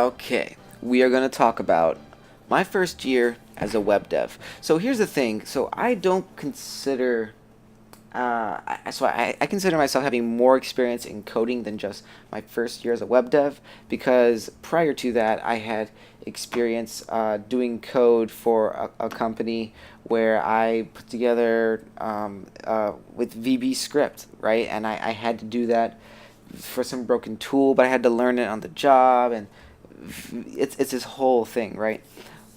Okay, we are going to talk about my first year as a web dev. So here's the thing. So I don't consider I consider myself having more experience in coding than just my first year as a web dev, because prior to that I had experience doing code for a company where I put together with VB script, right? And I had to do that for some broken tool, but I had to learn it on the job, and it's this whole thing, right?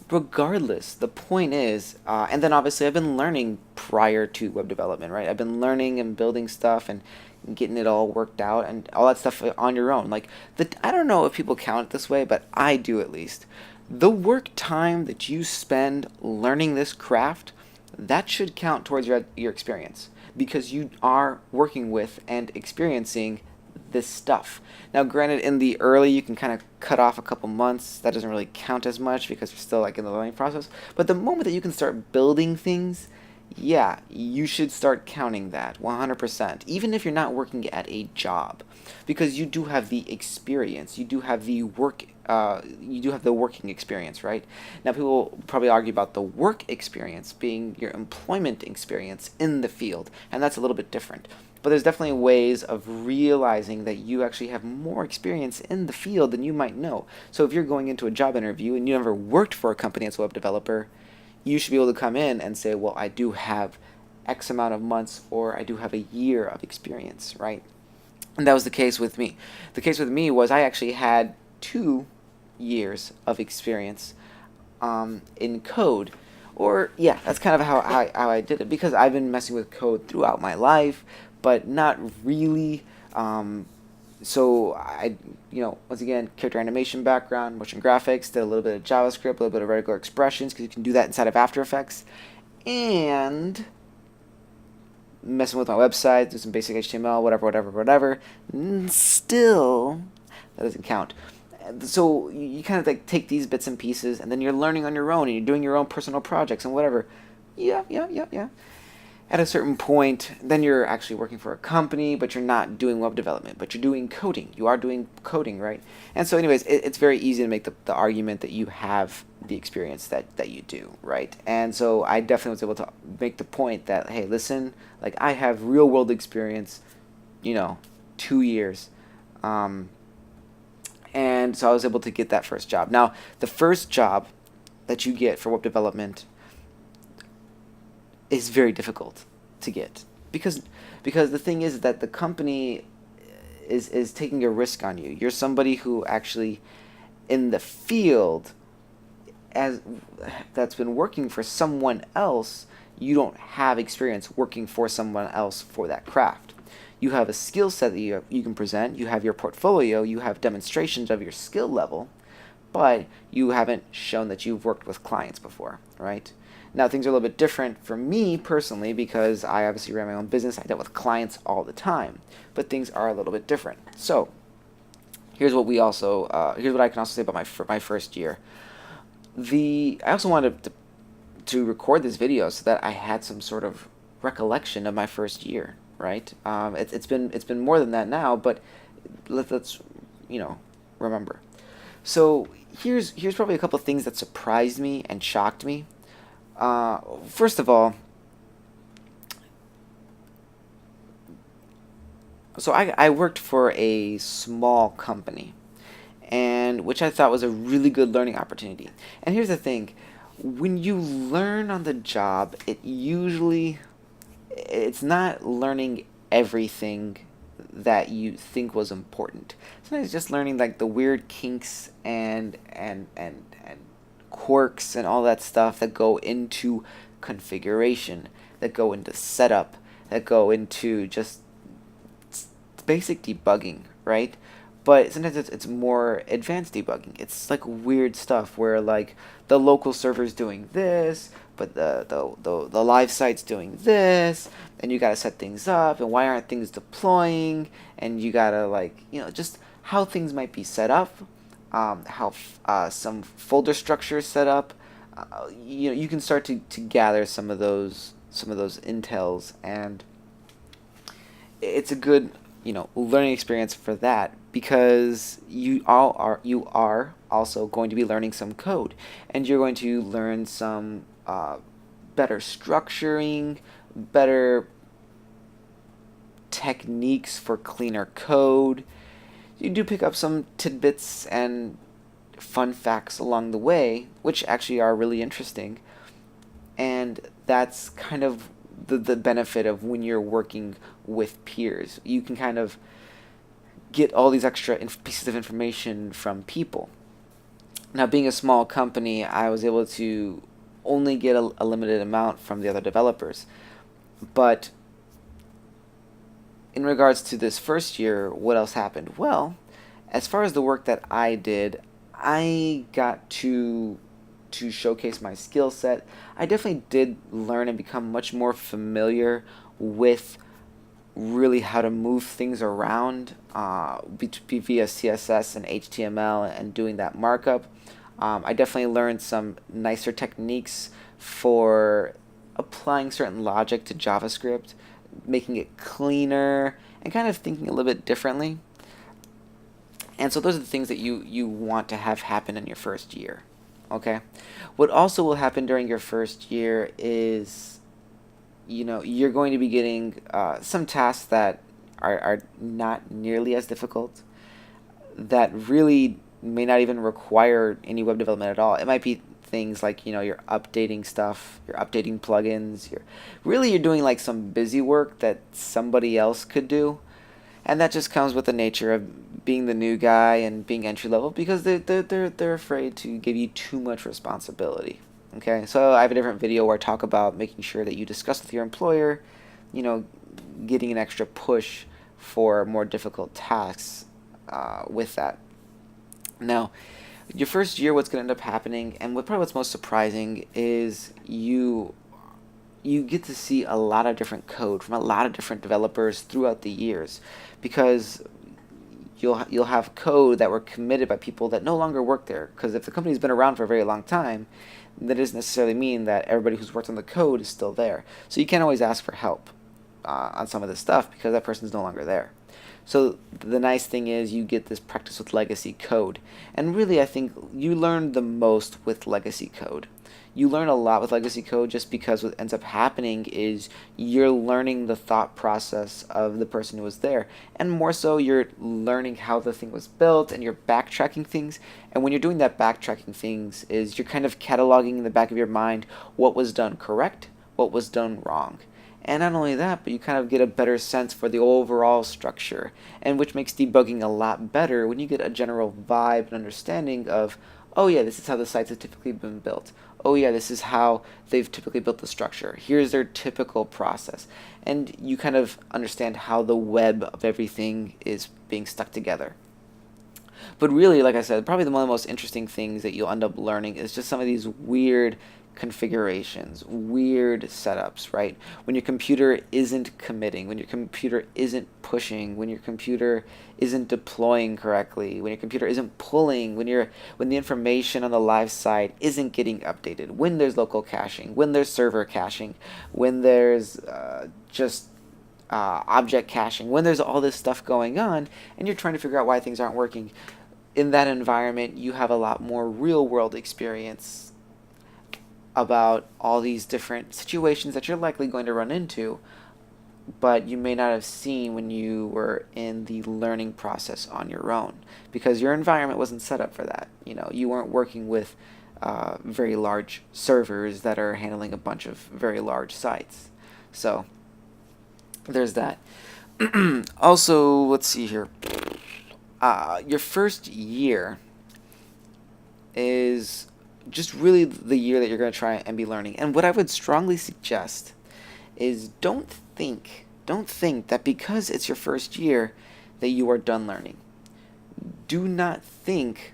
Regardless, the point is, and then obviously I've been learning prior to web development, right? I've been learning and building stuff and getting it all worked out and all that stuff on your own. Like, I don't know if people count it this way, but I do at least. The work time that you spend learning this craft, that should count towards your experience, because you are working with and experiencing this stuff. Now, granted, in the early, you can kind of cut off a couple months. That doesn't really count as much because you're still like in the learning process. But the moment that you can start building things, yeah, you should start counting that 100%, even if you're not working at a job, because you do have the experience. You do have the work. You do have the working experience, right? Now, people will probably argue about the work experience being your employment experience in the field, and that's a little bit different. But there's definitely ways of realizing that you actually have more experience in the field than you might know. So if you're going into a job interview and you never worked for a company as a web developer, you should be able to come in and say, well, I do have X amount of months, or I do have a year of experience, right? And that was the case with me. The case with me was I actually had 2 years of experience in code. Or, yeah, that's kind of how I did it, because I've been messing with code throughout my life, but not really. So once again, character animation background, motion graphics, did a little bit of JavaScript, a little bit of regular expressions, because you can do that inside of After Effects, and messing with my website, do some basic HTML, whatever. Still, that doesn't count. So you kind of like take these bits and pieces, and then you're learning on your own, and you're doing your own personal projects and whatever. Yeah. At a certain point, then you're actually working for a company, but you're not doing web development, but you're doing coding. You are doing coding, right? And so anyways, it's very easy to make the argument that you have the experience that you do, right? And so I definitely was able to make the point that, hey, listen, like, I have real world experience, 2 years. And so I was able to get that first job. Now, the first job that you get for web development is very difficult to get, because the thing is that the company is taking a risk on you. You're somebody who actually in the field as that's been working for someone else. You don't have experience working for someone else for that craft. You have a skill set that you can present. You have your portfolio. You have demonstrations of your skill level, but you haven't shown that you've worked with clients before, right? Now, things are a little bit different for me personally, because I obviously ran my own business. I dealt with clients all the time, but things are a little bit different. So here's what here's what I can also say about my first year. I also wanted to record this video so that I had some sort of recollection of my first year, right? It's been more than that now, but let's remember. So here's probably a couple of things that surprised me and shocked me. First of all, so I worked for a small company, and which I thought was a really good learning opportunity. And here's the thing: when you learn on the job, it's not learning everything that you think was important. Sometimes it's just learning like the weird kinks and quirks and all that stuff that go into configuration, that go into setup, that go into just basic debugging, right? But sometimes it's more advanced debugging. It's like weird stuff where like the local server's doing this, but the live site's doing this, and you gotta set things up, and why aren't things deploying, and you gotta just how things might be set up, how some folder structure is set up. You can start to gather some of those intels, and it's a good learning experience for that, because you are also going to be learning some code, and you're going to learn some better structuring, better techniques for cleaner code. You do pick up some tidbits and fun facts along the way, which actually are really interesting. And that's kind of the benefit of when you're working with peers. You can kind of get all these extra pieces of information from people. Now, being a small company, I was able to only get a limited amount from the other developers. But in regards to this first year, what else happened? Well, as far as the work that I did, I got to showcase my skill set. I definitely did learn and become much more familiar with really how to move things around via CSS and HTML and doing that markup. I definitely learned some nicer techniques for applying certain logic to JavaScript, making it cleaner, and kind of thinking a little bit differently. And so those are the things that you want to have happen in your first year. Okay? What also will happen during your first year is, you're going to be getting some tasks that are not nearly as difficult, that really may not even require any web development at all. It might be things like, you're updating stuff, you're updating plugins, you're doing like some busy work that somebody else could do. And that just comes with the nature of being the new guy and being entry level, because they're afraid to give you too much responsibility. Okay, so I have a different video where I talk about making sure that you discuss with your employer, you know, getting an extra push for more difficult tasks with that. Now, your first year, what's going to end up happening, and probably what's most surprising, is you get to see a lot of different code from a lot of different developers throughout the years, because you'll have code that were committed by people that no longer work there. Because if the company's been around for a very long time, that doesn't necessarily mean that everybody who's worked on the code is still there. So you can't always ask for help on some of this stuff because that person's no longer there. So the nice thing is you get this practice with legacy code. And really, I think you learn the most with legacy code. You learn a lot with legacy code just because what ends up happening is you're learning the thought process of the person who was there. And more so, you're learning how the thing was built, and you're backtracking things. And when you're doing that backtracking things is you're kind of cataloging in the back of your mind what was done correct, what was done wrong. And not only that, but you kind of get a better sense for the overall structure, and which makes debugging a lot better when you get a general vibe and understanding of, oh yeah, this is how the sites have typically been built. Oh yeah, this is how they've typically built the structure. Here's their typical process. And you kind of understand how the web of everything is being stuck together. But really, like I said, probably one of the most interesting things that you'll end up learning is just some of these weird configurations, weird setups, right? When your computer isn't committing, when your computer isn't pushing, when your computer isn't deploying correctly, when your computer isn't pulling, when the information on the live side isn't getting updated, when there's local caching, when there's server caching, when there's just object caching, when there's all this stuff going on, and you're trying to figure out why things aren't working. In that environment, you have a lot more real-world experience about all these different situations that you're likely going to run into, but you may not have seen when you were in the learning process on your own, because your environment wasn't set up for that. You weren't working with very large servers that are handling a bunch of very large sites. So there's that. Also, let's see here. Your first year is just really the year that you're going to try and be learning. And what I would strongly suggest is don't think that because it's your first year that you are done learning. Do not think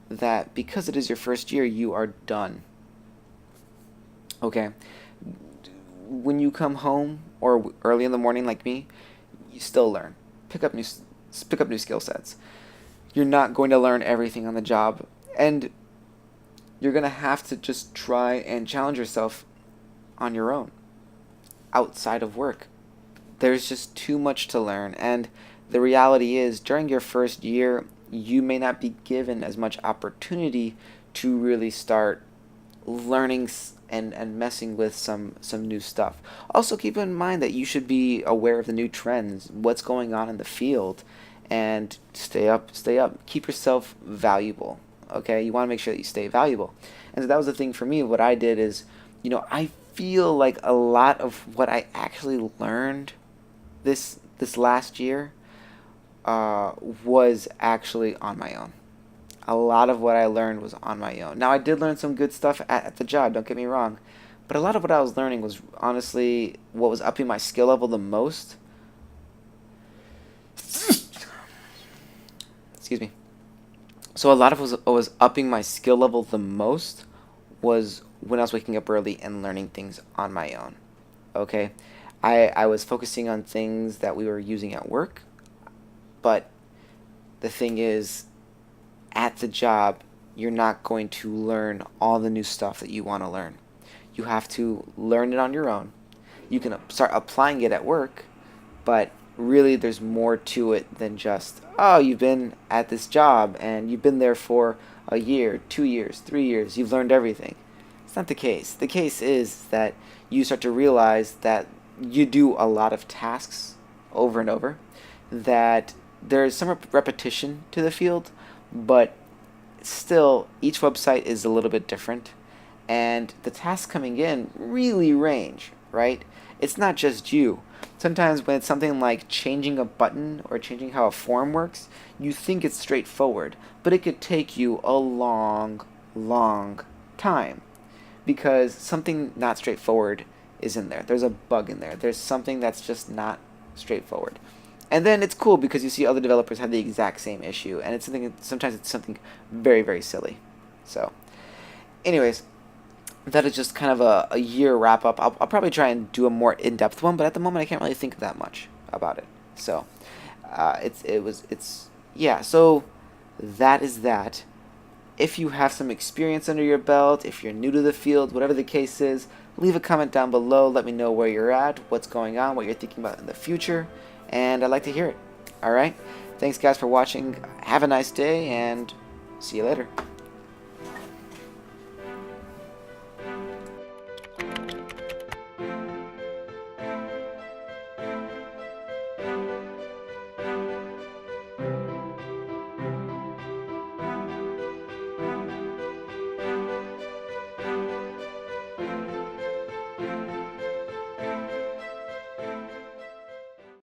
that because it is your first year you are done. Okay? When you come home or early in the morning like me, you still learn. Pick up new skill sets. You're not going to learn everything on the job, and you're going to have to just try and challenge yourself on your own, outside of work. There's just too much to learn, and the reality is during your first year, you may not be given as much opportunity to really start learning and messing with some new stuff. Also, keep in mind that you should be aware of the new trends, what's going on in the field, and stay up, stay up. Keep yourself valuable. Okay, you want to make sure that you stay valuable. And so that was the thing for me. What I did is, I feel like a lot of what I actually learned this last year was actually on my own. A lot of what I learned was on my own. Now, I did learn some good stuff at the job, don't get me wrong, but a lot of what I was learning was honestly what was upping my skill level the most. Excuse me. So a lot of what was upping my skill level the most was when I was waking up early and learning things on my own. Okay? I was focusing on things that we were using at work, but the thing is, at the job, you're not going to learn all the new stuff that you want to learn. You have to learn it on your own. You can start applying it at work, but really there's more to it than just, oh, you've been at this job and you've been there for a year, 2 years, 3 years, you've learned everything. It's not the case. The case is that you start to realize that you do a lot of tasks over and over, that there's some repetition to the field, but still each website is a little bit different, and the tasks coming in really range, right? It's not just you. Sometimes when it's something like changing a button or changing how a form works, you think it's straightforward, but it could take you a long, long time because something not straightforward is in there. There's a bug in there. There's something that's just not straightforward. And then it's cool because you see other developers have the exact same issue, and sometimes it's something very, very silly. So, anyways, that is just kind of a year wrap up. I'll probably try and do a more in-depth one, but at the moment I can't really think that much about it. So, yeah. So that is that. If you have some experience under your belt, if you're new to the field, whatever the case is, leave a comment down below. Let me know where you're at, what's going on, what you're thinking about in the future, and I'd like to hear it. All right? Thanks, guys, for watching. Have a nice day, and see you later.